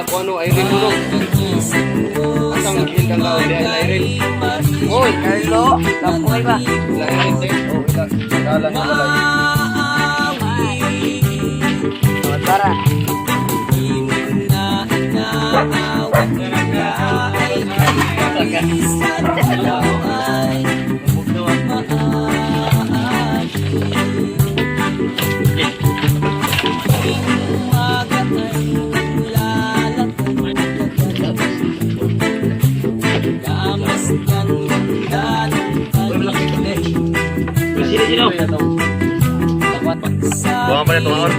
kung ano, Irene Lulog. Asang magiging tao di Irene. Uy, Carlo, kapoy ba? Ila Irene din. O, ila. Kalan na balay. Tara. Buang pa na tumaon.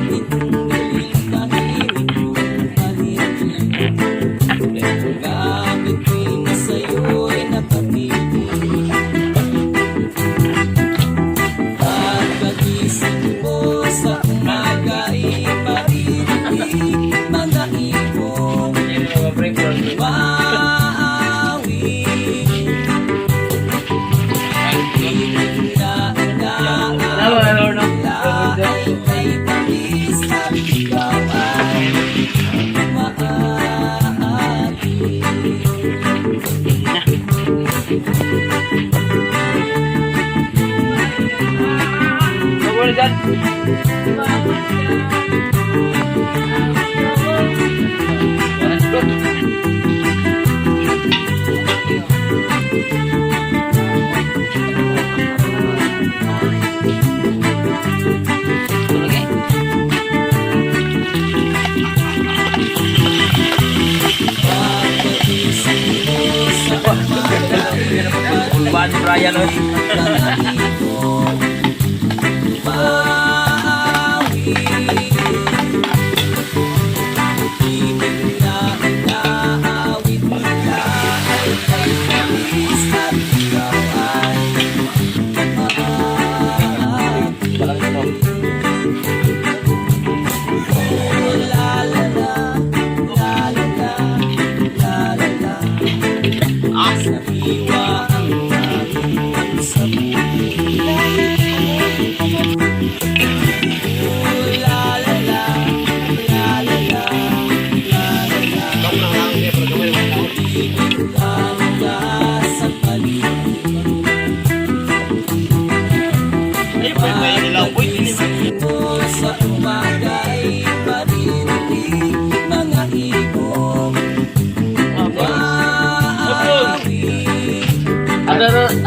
Ulban Brian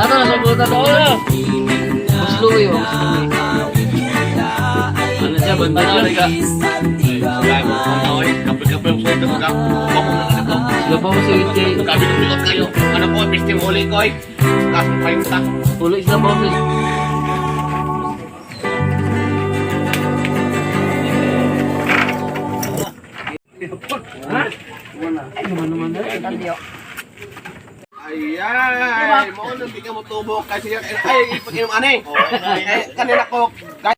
Ano na sabutan ko na? Muslo yun. Ano siya banda na ka? Kaya mo kamoy, kapil-kapil mo ito ka. Bako na ito. Labaw mo sa witchay. Kabi ng pilot kayo. Ano ko, pisting huli ko eh. Kasong pahinta. Ulo isla mo. Ha? Ay, naman na. Tandiyo. Ay, mo nang di ka mo tubo kasi ay pag-inom ani. Kanina ko